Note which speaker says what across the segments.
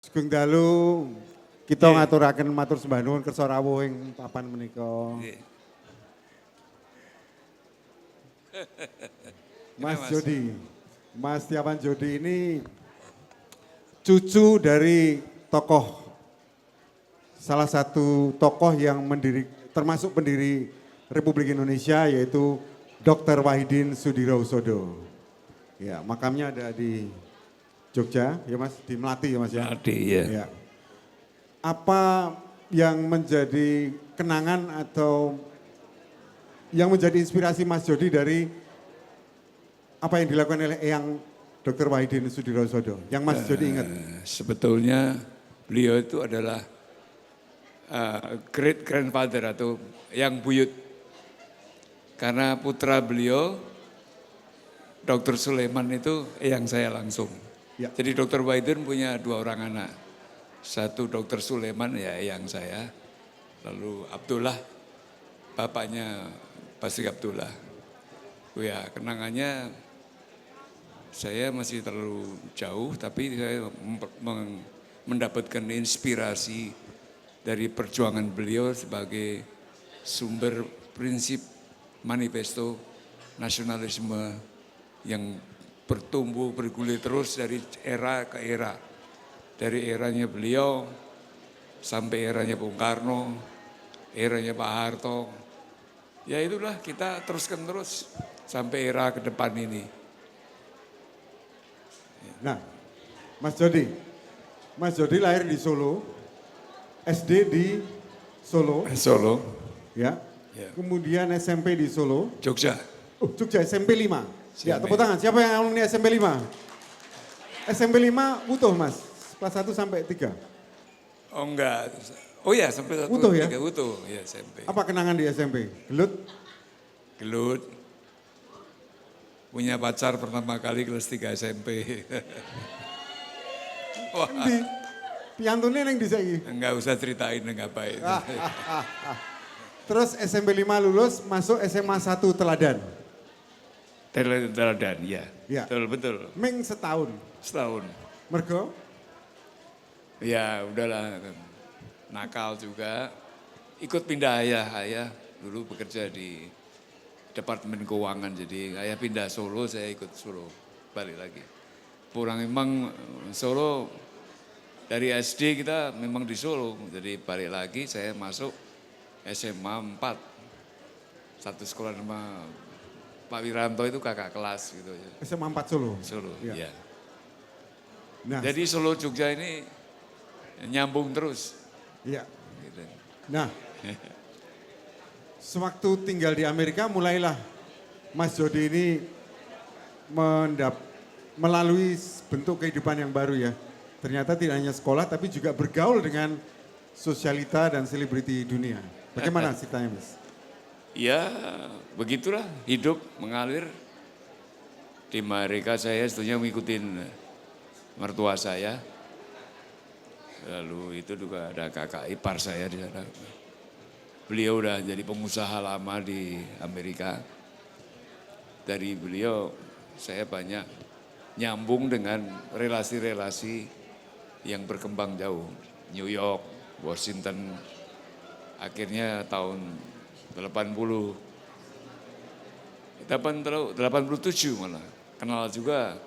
Speaker 1: Sugeng dalu kita ngaturaken matur sembah nuwun kersa rawuh ing papan menika. Mas Jody, Mas Tiawan Jody ini cucu dari tokoh, salah satu tokoh yang termasuk pendiri Republik Indonesia yaitu Dr. Wahidin Sudirohusodo. Ya, makamnya ada di Jogja, ya Mas, di Melati ya Mas ya.
Speaker 2: Melati ya.
Speaker 1: Ya. Apa yang menjadi kenangan atau yang menjadi inspirasi Mas Jody dari apa yang dilakukan oleh Eyang Dr. Wahidin Sudirohusodo yang Mas Jody ingat?
Speaker 2: Sebetulnya beliau itu adalah great grandfather atau yang buyut. Karena putra beliau, Dr. Sulaiman itu yang saya langsung.
Speaker 1: Ya.
Speaker 2: Jadi Dr. Wahidin punya 2 orang anak. Satu Dr. Sulaiman ya yang saya. Lalu Abdullah, bapaknya Basri Abdullah. Ya kenangannya saya masih terlalu jauh tapi saya mendapatkan inspirasi dari perjuangan beliau sebagai sumber prinsip manifesto nasionalisme yang bertumbuh bergulir terus dari era ke era. Dari eranya beliau sampai eranya Bung Karno, eranya Pak Harto. Ya itulah kita teruskan terus sampai era ke depan ini.
Speaker 1: Nah, Mas Jody lahir di Solo, SD di Solo,
Speaker 2: Solo,
Speaker 1: ya.
Speaker 2: Ya.
Speaker 1: Kemudian SMP di Solo.
Speaker 2: Jogja.
Speaker 1: Jogja SMP 5. Ya, tepuk tangan. Siapa yang alumni SMP 5? SMP 5 utuh Mas, kelas 1 sampai 3.
Speaker 2: Oh enggak, oh ya sampai 1,
Speaker 1: Utuh ya?
Speaker 2: 3 utuh, ya SMP.
Speaker 1: Apa kenangan di SMP? Gelut?
Speaker 2: Gelut, punya pacar pertama kali kelas 3 SMP. Wah,
Speaker 1: Di piantune neng di saiki.
Speaker 2: enggak usah ceritain enggak baik.
Speaker 1: Terus SMP 5 lulus, masuk SMA 1 Teladan.
Speaker 2: Teladan, ya.
Speaker 1: Ya.
Speaker 2: Betul.
Speaker 1: Meng setahun.
Speaker 2: Setahun.
Speaker 1: Mergo?
Speaker 2: Ya udahlah, nakal juga. Ikut pindah ayah dulu bekerja di Departemen Keuangan. Jadi ayah pindah Solo, saya ikut Solo, balik lagi. Pulang memang Solo, dari SD kita memang di Solo. Jadi balik lagi saya masuk SMA 4. Satu sekolah sama Pak Wiranto itu kakak kelas gitu ya.
Speaker 1: SMA 4 Solo.
Speaker 2: Solo,
Speaker 1: Ya.
Speaker 2: ya.
Speaker 1: Nah,
Speaker 2: Jadi Solo Jogja ini nyambung terus.
Speaker 1: iya.
Speaker 2: Gitu.
Speaker 1: Nah, sewaktu tinggal di Amerika mulailah Mas Jody ini melalui bentuk kehidupan yang baru ya. Ternyata tidak hanya sekolah tapi juga bergaul dengan sosialita dan selebriti dunia. Bagaimana ceritanya Mas?
Speaker 2: Ya begitulah hidup mengalir. Di Amerika saya sebetulnya ngikutin mertua saya. Lalu itu juga ada kakak ipar saya di sana. Beliau udah jadi pengusaha lama di Amerika. Dari beliau saya banyak nyambung dengan relasi-relasi yang berkembang jauh. New York, Washington, akhirnya tahun 87 malah. Kenal juga,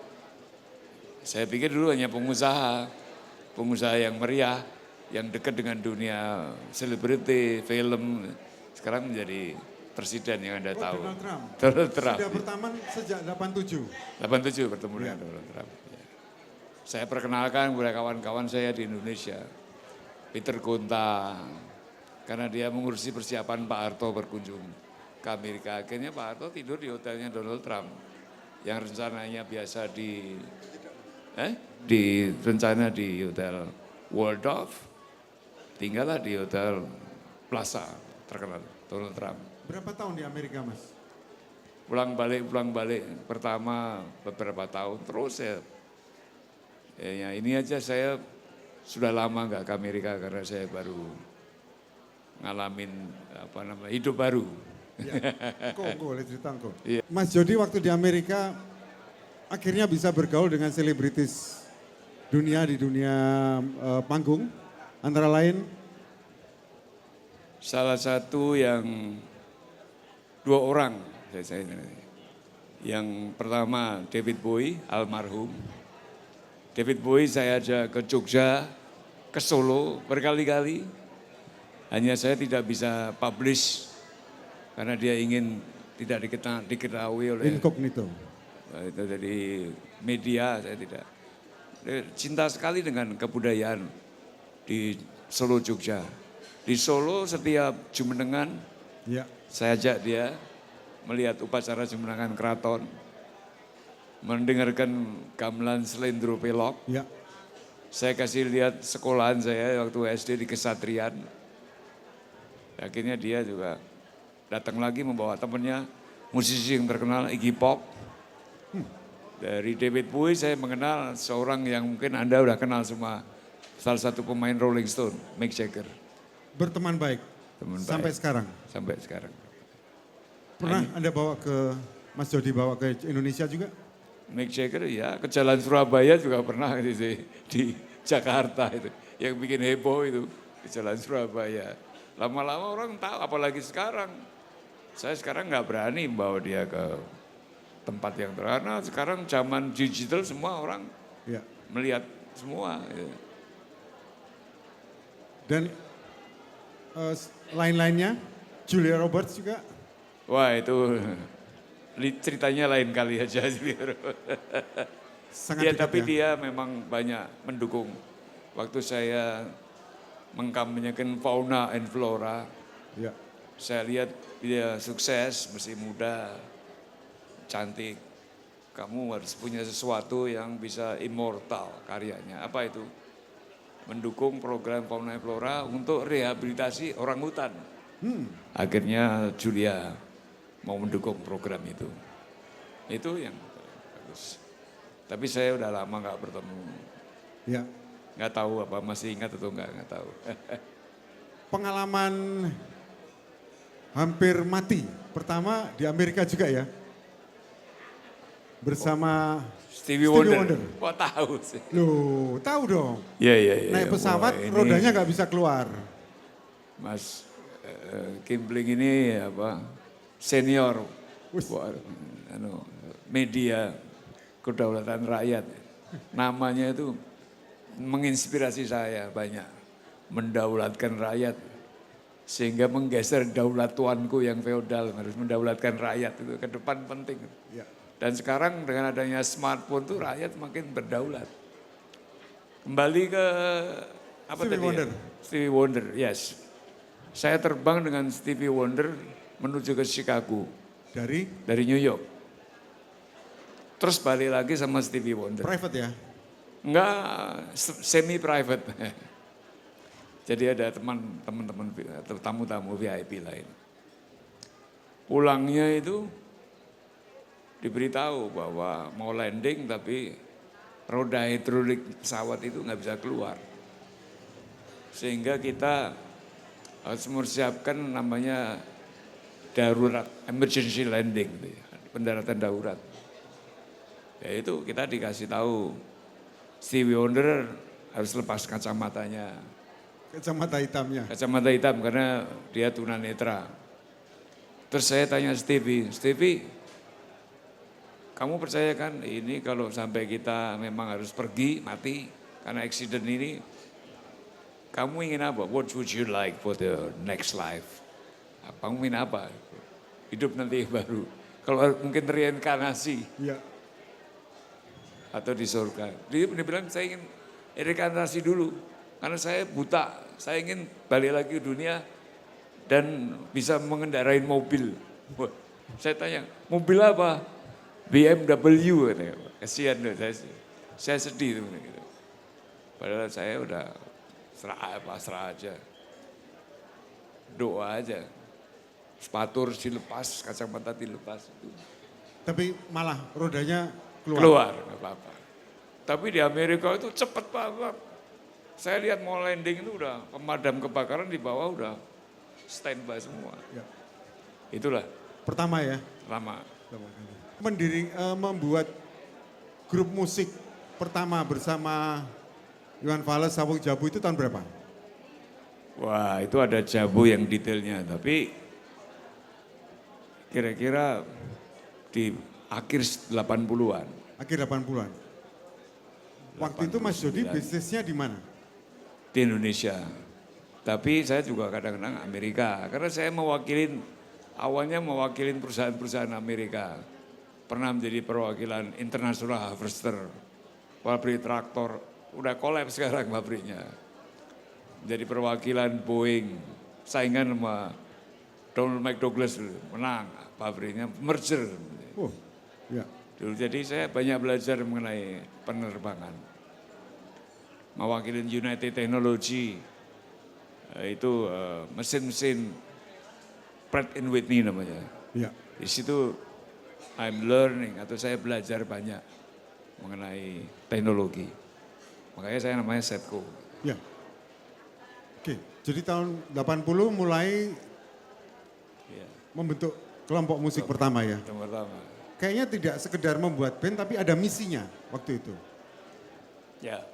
Speaker 2: saya pikir dulu hanya pengusaha yang meriah, yang dekat dengan dunia selebriti, film. Sekarang menjadi presiden yang Anda tahu.
Speaker 1: Donald Trump.
Speaker 2: Donald Trump.
Speaker 1: Sudah berteman sejak 87.
Speaker 2: 87 bertemu dengan Donald Trump. Ya. Saya perkenalkan kepada kawan-kawan saya di Indonesia. Peter Gonta, karena dia mengurusi persiapan Pak Harto berkunjung ke Amerika. Akhirnya Pak Harto tidur di hotelnya Donald Trump. Yang rencananya biasa rencana di hotel Waldorf, tinggallah di hotel Plaza terkenal Donald Trump.
Speaker 1: Berapa tahun di Amerika Mas?
Speaker 2: Pulang balik, pertama beberapa tahun, terus ya ini aja saya sudah lama nggak ke Amerika karena saya baru ngalamin hidup baru.
Speaker 1: Ya. Kok boleh cerita kok.
Speaker 2: Iya.
Speaker 1: Mas Jody waktu di Amerika akhirnya bisa bergaul dengan selebritis dunia di dunia panggung, antara lain
Speaker 2: Salah satu yang 2 orang, saya ini. Yang pertama David Bowie, almarhum. David Bowie saya ajak ke Jogja, ke Solo berkali-kali. Hanya saya tidak bisa publish karena dia ingin tidak diketahui oleh
Speaker 1: incognito.
Speaker 2: itu dari media, saya tidak. Dia cinta sekali dengan kebudayaan di Solo Jogja. Di Solo setiap Jumenengan
Speaker 1: Ya,
Speaker 2: saya ajak dia melihat upacara Jumenengan Keraton, mendengarkan gamelan Slendro Pelok.
Speaker 1: ya.
Speaker 2: Saya kasih lihat sekolahan saya waktu SD di Kesatrian. Akhirnya dia juga datang lagi membawa temannya, musisi yang terkenal Iggy Pop. Dari David Bowie saya mengenal seorang yang mungkin Anda udah kenal semua. Salah satu pemain Rolling Stone, Mick Jagger.
Speaker 1: Berteman baik
Speaker 2: Teman
Speaker 1: sampai
Speaker 2: baik.
Speaker 1: sekarang.
Speaker 2: Sampai sekarang.
Speaker 1: Pernah Anda bawa ke Mas Jody bawa ke Indonesia juga?
Speaker 2: Mick Jagger ya ke Jalan Surabaya juga pernah di Jakarta itu. Yang bikin heboh itu di Jalan Surabaya. Lama-lama orang tahu, apalagi sekarang. Saya sekarang nggak berani bawa dia ke tempat yang karena sekarang zaman digital semua orang
Speaker 1: Ya.
Speaker 2: melihat semua. Ya.
Speaker 1: Dan lain-lainnya, Julia Roberts juga.
Speaker 2: Wah itu ceritanya lain kali aja.
Speaker 1: Sangat
Speaker 2: Ya,
Speaker 1: dekat
Speaker 2: tapi
Speaker 1: ya.
Speaker 2: dia memang banyak mendukung. Waktu saya mengkampanyekan fauna and flora,
Speaker 1: Ya.
Speaker 2: saya lihat dia sukses, masih muda, cantik. Kamu harus punya sesuatu yang bisa immortal karyanya. Apa itu? Mendukung program fauna and flora untuk rehabilitasi orang hutan. Akhirnya Julia mau mendukung program itu. Itu yang bagus. Tapi saya udah lama nggak bertemu.
Speaker 1: Ya.
Speaker 2: Nggak tahu apa masih ingat atau nggak tahu.
Speaker 1: Pengalaman hampir mati. Pertama di Amerika juga ya. Bersama
Speaker 2: Stevie
Speaker 1: Stevie
Speaker 2: Wonder.
Speaker 1: Wonder.
Speaker 2: Kok tahu sih?
Speaker 1: Loh, tahu dong.
Speaker 2: Iya, iya, iya.
Speaker 1: Naik pesawat
Speaker 2: Wah, ini
Speaker 1: rodanya nggak bisa keluar.
Speaker 2: Mas Kimpling ini apa senior media kedaulatan rakyat. Namanya itu menginspirasi saya banyak. Mendaulatkan rakyat. Sehingga menggeser daulat tuanku yang feodal. Harus mendaulatkan rakyat itu ke depan penting.
Speaker 1: Ya.
Speaker 2: Dan sekarang dengan adanya smartphone tuh rakyat makin berdaulat. Kembali ke apa
Speaker 1: Stevie
Speaker 2: tadi
Speaker 1: Wonder.
Speaker 2: ya? Stevie Wonder, yes. Saya terbang dengan Stevie Wonder menuju ke Chicago
Speaker 1: Dari
Speaker 2: dari New York. Terus balik lagi sama Stevie Wonder.
Speaker 1: private ya.
Speaker 2: Enggak, semi private. Jadi ada teman-teman atau tamu-tamu VIP lain. Pulangnya itu diberitahu bahwa mau landing tapi roda hidrolik pesawat itu nggak bisa keluar. Sehingga kita harus mempersiapkan namanya darurat, emergency landing, pendaratan darurat. Ya itu kita dikasih tahu Stevie Wonder harus lepas kacamatanya.
Speaker 1: Kacamata hitamnya.
Speaker 2: Kacamata hitam karena dia tunanetra. Terus saya tanya Stevie, kamu percaya kan ini kalau sampai kita memang harus pergi, mati karena accident ini, kamu ingin apa? What would you like for the next life? Kamu ingin apa? Hidup nanti baru. Kalau mungkin reinkarnasi
Speaker 1: Ya.
Speaker 2: atau di surga. Dia bilang saya ingin reinkarnasi dulu. Karena saya buta, saya ingin balik lagi ke dunia dan bisa mengendarai mobil. Wah, saya tanya, mobil apa? BMW katanya. Kasihan loh, saya sedih tuh. Gitu. Padahal saya udah pasrah aja. Doa aja. Sepatu harus dilepas, kacamata dilepas.
Speaker 1: Tapi malah rodanya keluar.
Speaker 2: Keluar, nggak apa-apa. Tapi di Amerika itu cepet banget. Saya lihat mau landing itu udah pemadam kebakaran di bawah udah standby semua.
Speaker 1: Ya.
Speaker 2: Itulah
Speaker 1: Pertama ya.
Speaker 2: lama.
Speaker 1: Membuat grup musik pertama bersama Iwan Fals, Sawung Jabu itu tahun berapa?
Speaker 2: Wah, itu ada Jabu yang detailnya, tapi kira-kira di akhir 80-an.
Speaker 1: Akhir 80-an. Waktu itu Mas Jody bisnisnya di mana?
Speaker 2: Di Indonesia. Tapi saya juga kadang-kadang Amerika, karena saya awalnya mewakilin perusahaan-perusahaan Amerika. Pernah menjadi perwakilan International Harvester, pabrik traktor, udah kolaps sekarang pabriknya. Jadi perwakilan Boeing, saingan sama Donald McDouglas menang pabriknya, merger.
Speaker 1: Oh, ya.
Speaker 2: Dulu jadi saya banyak belajar mengenai penerbangan. Mewakili United Technology, itu mesin-mesin Pratt and Whitney namanya.
Speaker 1: Ya.
Speaker 2: Di situ I'm learning atau saya belajar banyak mengenai teknologi. Makanya saya namanya Setco.
Speaker 1: Ya. Oke, jadi tahun 80 mulai
Speaker 2: Ya,
Speaker 1: membentuk kelompok musik pertama ya.
Speaker 2: yang pertama.
Speaker 1: Kayaknya tidak sekedar membuat band tapi ada misinya waktu itu.
Speaker 2: Ya.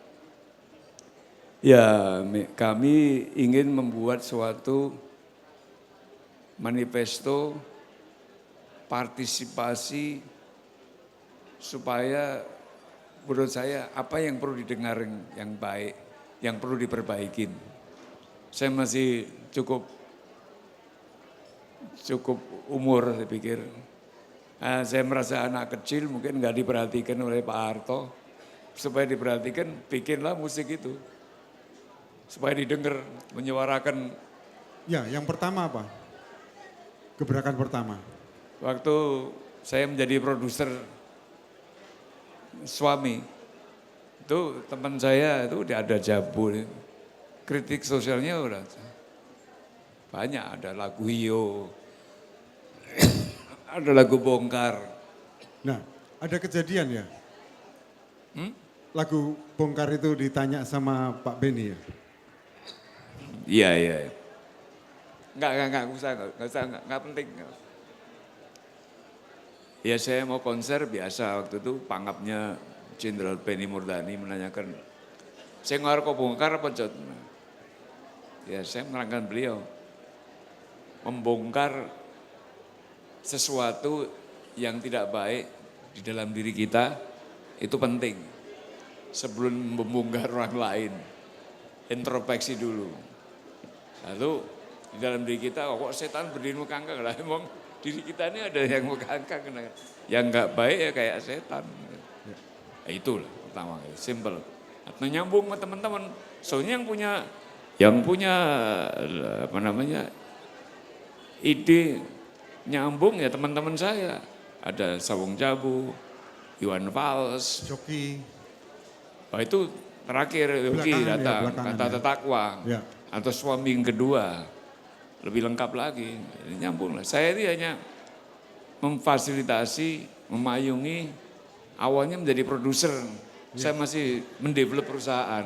Speaker 2: Ya, kami ingin membuat suatu manifesto partisipasi supaya menurut saya apa yang perlu didengar yang baik, yang perlu diperbaikin. Saya masih cukup umur saya pikir. Saya merasa anak kecil mungkin nggak diperhatikan oleh Pak Harto. Supaya diperhatikan bikinlah musik itu. Supaya didengar, menyuarakan.
Speaker 1: Ya, yang pertama apa? Gebrakan pertama.
Speaker 2: Waktu saya menjadi produser suami, itu teman saya itu udah ada Jabu. Kritik sosialnya udah banyak, ada lagu Hio, ada lagu Bongkar.
Speaker 1: Nah, ada kejadian ya? Lagu Bongkar itu ditanya sama Pak Beni ya?
Speaker 2: Iya. Enggak usah, enggak penting. Ya saya mau konser biasa waktu itu pangapnya Jenderal Benny Murdani menanyakan, saya ngarep kok bongkar apa Jod? Ya saya menerangkan beliau, membongkar sesuatu yang tidak baik di dalam diri kita itu penting. Sebelum membongkar orang lain, introspeksi dulu. Lalu di dalam diri kita, kok setan berdiri mengkangkang lah, emang diri kita ini ada yang mengkangkang, yang nggak baik ya kayak setan. Ya, itulah pertama, simple. Atau nyambung sama teman-teman, soalnya yang punya apa namanya ide nyambung ya teman-teman saya. Ada Sawung Jabu, Iwan Fals,
Speaker 1: Joki.
Speaker 2: oh itu terakhir Yogi datang, kata takwa.
Speaker 1: Ya.
Speaker 2: Atau suami yang kedua, lebih lengkap lagi, nyambung lah. Saya ini hanya memfasilitasi, memayungi, awalnya menjadi produser. Saya masih mendevelop perusahaan,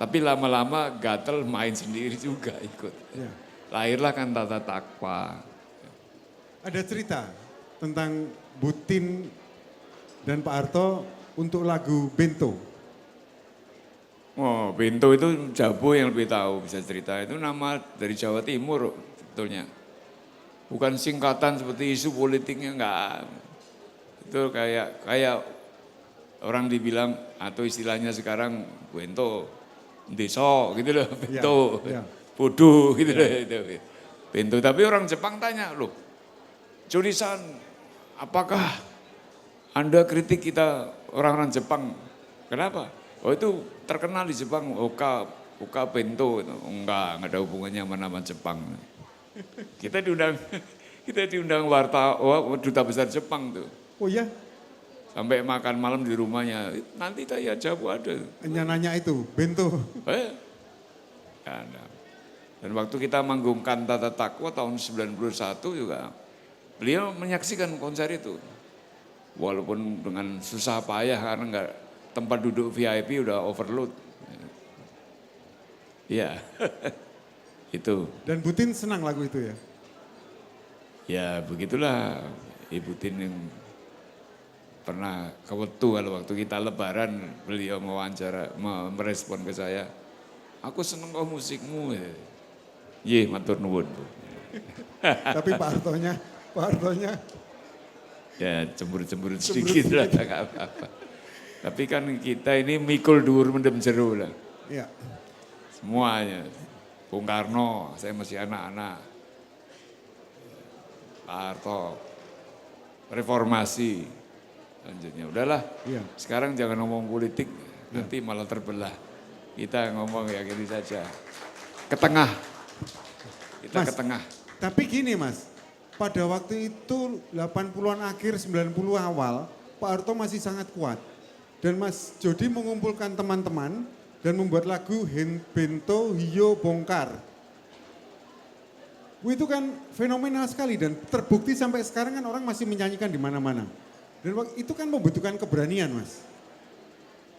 Speaker 2: tapi lama-lama gatel main sendiri juga ikut.
Speaker 1: Ya.
Speaker 2: Lahirlah kan Tata Takwa.
Speaker 1: Ada cerita tentang Butin dan Pak Harto untuk lagu Bento.
Speaker 2: Oh, Bento itu Jabu yang lebih tahu, bisa cerita. Itu nama dari Jawa Timur sebetulnya. Bukan singkatan seperti isu politiknya, enggak. Itu kayak orang dibilang, atau istilahnya sekarang Bento, Deso gitu loh, Bento,
Speaker 1: Ya.
Speaker 2: bodoh gitu loh. Itu. Bento, tapi orang Jepang tanya, loh, Jody-san, apakah Anda kritik kita orang-orang Jepang? Kenapa? Oh itu terkenal di Jepang, Oka Bento. Enggak ada hubungannya sama nama Jepang. Kita diundang duta besar Jepang tuh.
Speaker 1: Oh ya?
Speaker 2: Sampai makan malam di rumahnya, nanti saya Jabu ada.
Speaker 1: Nanya itu, Bento.
Speaker 2: Ada. Dan waktu kita manggung Kantata Takwa tahun 91 juga, beliau menyaksikan konser itu. Walaupun dengan susah payah karena enggak tempat duduk VIP udah overload. Ya, itu.
Speaker 1: Dan Butin senang lagu itu ya?
Speaker 2: Ya begitulah Ibu Tin yang pernah kewetu kalau waktu kita lebaran beliau merespon ke saya. Aku seneng kok musikmu. Ye, matur nuwun.
Speaker 1: Tapi Pak Hartonya
Speaker 2: Ya cemburu-cemburu sedikit lah, nggak apa-apa. Tapi kan kita ini mikul dhuwur mendem jero lah.
Speaker 1: ya.
Speaker 2: Semuanya. Bung Karno, saya masih anak-anak. Pak Harto, reformasi. Lanjutnya, udahlah.
Speaker 1: Iya.
Speaker 2: Sekarang jangan ngomong politik, nanti malah terbelah. Kita ngomong ya gini saja. Ke tengah. Kita
Speaker 1: Mas,
Speaker 2: ke tengah.
Speaker 1: Tapi gini Mas, pada waktu itu 80-an akhir 90 awal, Pak Harto masih sangat kuat. Dan Mas Jody mengumpulkan teman-teman dan membuat lagu Bento Hio Bongkar. Itu kan fenomenal sekali dan terbukti sampai sekarang kan orang masih menyanyikan di mana-mana. Dan itu kan membutuhkan keberanian Mas.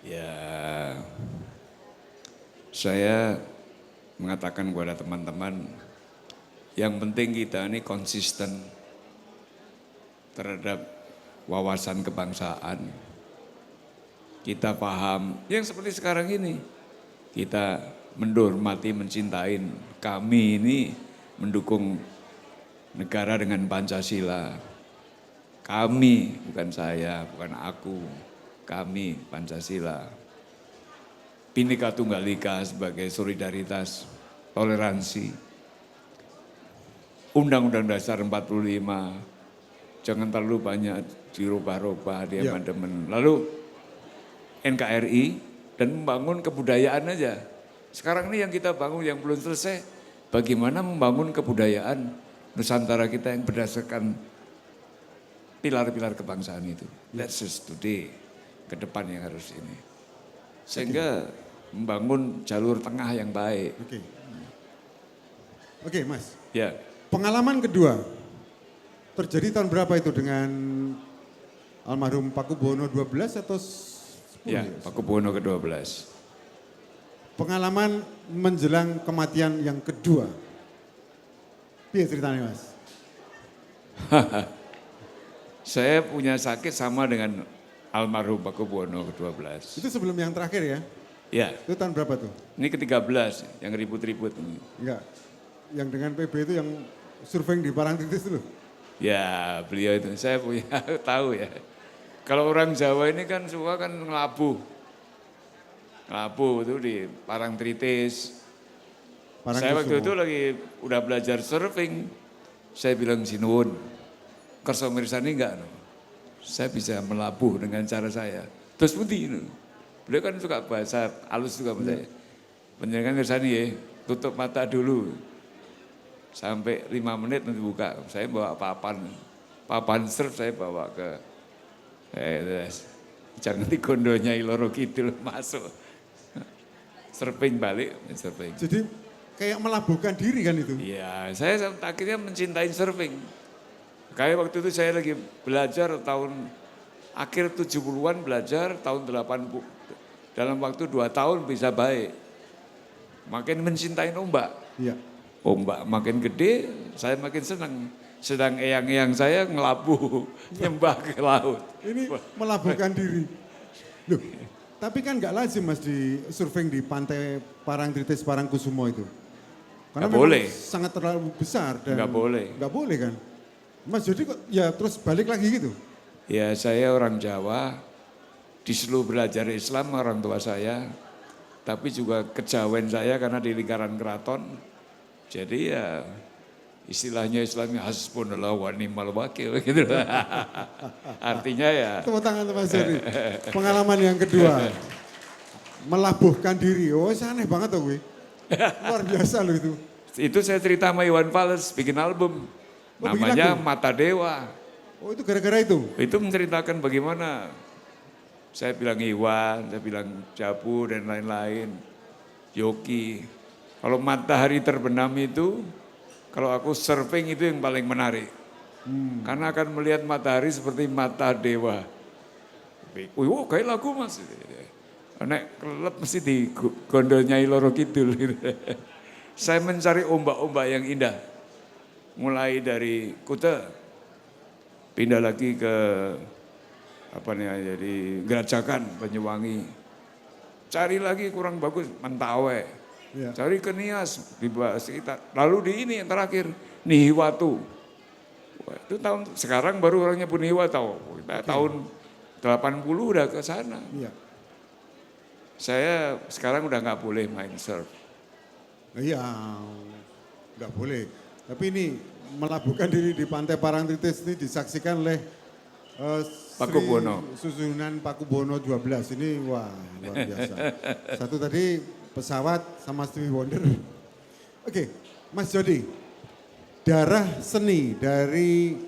Speaker 2: Ya, saya mengatakan kepada teman-teman, yang penting kita ini konsisten terhadap wawasan kebangsaan. Kita paham yang seperti sekarang ini. Kita menghormati, mencintai. Kami ini mendukung negara dengan Pancasila. Kami, bukan saya, bukan aku. Kami Pancasila. Bhinneka Tunggal Ika sebagai solidaritas, toleransi. Undang-Undang Dasar 45, jangan terlalu banyak dirubah-rubah, diamandemen. Lalu NKRI dan membangun kebudayaan aja. Sekarang ini yang kita bangun yang belum selesai, bagaimana membangun kebudayaan Nusantara kita yang berdasarkan pilar-pilar kebangsaan itu. That's just today, ke depan yang harus ini. Sehingga membangun jalur tengah yang baik.
Speaker 1: Oke Mas,
Speaker 2: Ya.
Speaker 1: pengalaman kedua terjadi tahun berapa itu dengan almarhum Pakubuwono 12 atau 10?
Speaker 2: Ya, Pakubuwono ke-12.
Speaker 1: Pengalaman menjelang kematian yang kedua. Iya ceritanya Mas.
Speaker 2: Saya punya sakit sama dengan almarhum Pakubuwono ke-12.
Speaker 1: Itu sebelum yang terakhir ya?
Speaker 2: Ya,
Speaker 1: Itu tahun berapa tuh?
Speaker 2: ini ke-13 yang ribut-ribut ini.
Speaker 1: Enggak. Yang dengan PB itu yang survei di Parangtritis itu loh.
Speaker 2: Ya, beliau itu saya punya tahu ya. Kalau orang Jawa ini kan suka kan ngelabuh. Ngelabuh itu di Parangtritis. Saya waktu itu lagi udah belajar surfing. Saya bilang sinuwun, kersa mirsani enggak? No? Saya bisa melabuh dengan cara saya. Terus putih itu. Beliau kan suka bahasa halus juga sama saya. Penjagaan mirsani ya, tutup mata dulu. Sampai 5 menit nanti buka. Saya bawa papan surf saya bawa ke jangan digondonya Iloro Kidul masuk. Surfing balik, surfing.
Speaker 1: Jadi kayak melabuhkan diri kan itu?
Speaker 2: Iya, saya akhirnya mencintai surfing. Kayak waktu itu saya lagi belajar tahun akhir 70-an belajar, tahun 80, dalam waktu 2 tahun bisa baik. Makin mencintai ombak.
Speaker 1: Iya.
Speaker 2: Ombak makin gede, saya makin senang. Sedang eyang-eyang saya ngelabuh, nyembah ke laut.
Speaker 1: Ini melabuhkan diri. Loh, tapi kan nggak lazim Mas di surfing di pantai Parangtritis Parangkusumo itu. Karena
Speaker 2: Nggak boleh.
Speaker 1: sangat terlalu besar dan
Speaker 2: Nggak boleh.
Speaker 1: Nggak boleh kan? Mas jadi kok ya terus balik lagi gitu?
Speaker 2: Ya saya orang Jawa, disuruh belajar Islam orang tua saya, tapi juga kejawen saya karena di lingkaran keraton. Jadi ya istilahnya Islamnya hasbunallah wa ni'mal wakil gitu. Artinya ya.
Speaker 1: Tepuk tangan Mas Jody. Pengalaman yang kedua. Melabuhkan diri. Oh aneh banget tuh gue. Luar biasa loh itu.
Speaker 2: Itu saya cerita sama Iwan Fals bikin album. Namanya Mata Dewa.
Speaker 1: Oh itu gara-gara itu?
Speaker 2: Itu menceritakan bagaimana. Saya bilang Iwan, saya bilang Jabu dan lain-lain. Yoki. Kalau matahari terbenam itu, kalau aku surfing itu yang paling menarik. Karena akan melihat matahari seperti mata dewa. Oh kayak lagu mas. Nek kelep mesti di gondolnya Iloro Kidul. Saya mencari ombak-ombak yang indah. Mulai dari Kuta, pindah lagi ke apa nih jadi Gerajakan, Banyuwangi. Cari lagi kurang bagus, Mentawai.
Speaker 1: Ya.
Speaker 2: Cari ke Nias, di bawah sekitar. Lalu di ini yang terakhir, Nihiwatu. Wah, itu tahun sekarang baru orangnya pun Nihiwatu. Kita tahun 80 udah ke sana.
Speaker 1: Iya.
Speaker 2: Saya sekarang udah nggak boleh main surf.
Speaker 1: Iya, nggak boleh. Tapi ini melabuhkan diri di Pantai Parangtritis ini disaksikan oleh
Speaker 2: Pakubono.
Speaker 1: Susunan Pakubono 12 ini wah luar biasa. Satu tadi pesawat sama Stevie Wonder. Oke, Mas Jody, darah seni dari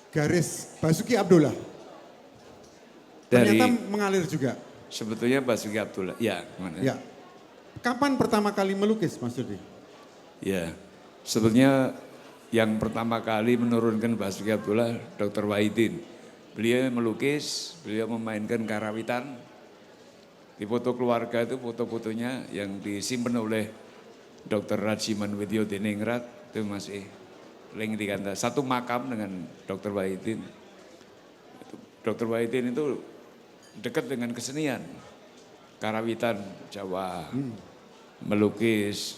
Speaker 1: garis Basuki Abdullah ternyata mengalir juga.
Speaker 2: Sebetulnya Basuki Abdullah, ya mana?
Speaker 1: Ya. Kapan pertama kali melukis, Mas Jody?
Speaker 2: Ya, sebetulnya yang pertama kali menurunkan Basuki Abdullah, Dr. Wahidin. Beliau melukis, beliau memainkan karawitan. Di foto keluarga itu foto-fotonya yang disimpan oleh Dr. Rajiman Widyo Diningrat, itu masih link di kanta. Satu makam dengan Dr. Wahidin. Dr. Wahidin itu dekat dengan kesenian. Karawitan Jawa, melukis.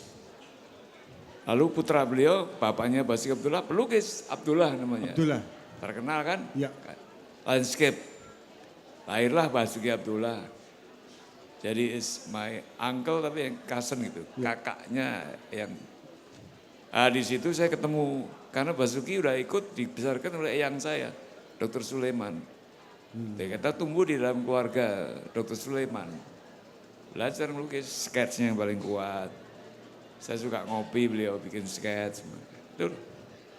Speaker 2: Lalu putra beliau, bapaknya Basuki Abdullah, pelukis Abdullah namanya.
Speaker 1: Abdullah.
Speaker 2: Terkenal kan?
Speaker 1: Ya.
Speaker 2: Landscape. Lahirlah Basuki Abdullah. Jadi is my uncle tapi yang cousin gitu. Kakaknya yang. Di situ saya ketemu, karena Basuki udah ikut dibesarkan oleh eyang saya, Dr. Sulaiman. Dia kata tumbuh di dalam keluarga Dr. Sulaiman. Belajar melukis, sketsnya yang paling kuat. Saya suka ngopi, beliau bikin sketch. Itu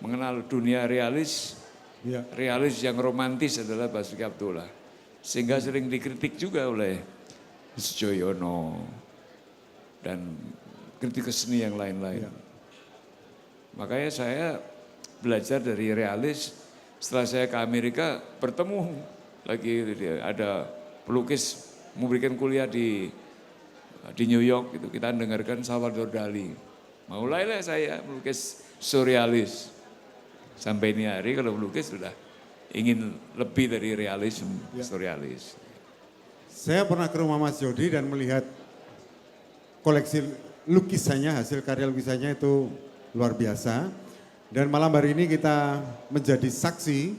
Speaker 2: mengenal dunia realis,
Speaker 1: Ya.
Speaker 2: realis yang romantis adalah Basuki Abdullah. Sehingga sering dikritik juga oleh Sujoyono dan kritik seni yang lain-lain.
Speaker 1: Ya.
Speaker 2: Makanya saya belajar dari realis, setelah saya ke Amerika bertemu lagi ada pelukis memberikan kuliah di New York itu kita dengarkan Salvador Dali. Mulailah saya melukis surrealis. Sampai ini hari kalau melukis sudah ingin lebih dari realisme, surrealis.
Speaker 1: Saya pernah ke rumah Mas Jody dan melihat koleksi lukisannya, hasil karya lukisannya itu luar biasa. Dan malam hari ini kita menjadi saksi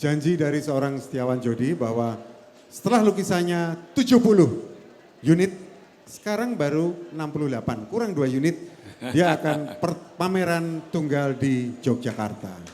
Speaker 1: janji dari seorang Setiawan Jody bahwa setelah lukisannya 70 unit, sekarang baru 68, kurang 2 unit, dia akan pameran tunggal di Yogyakarta.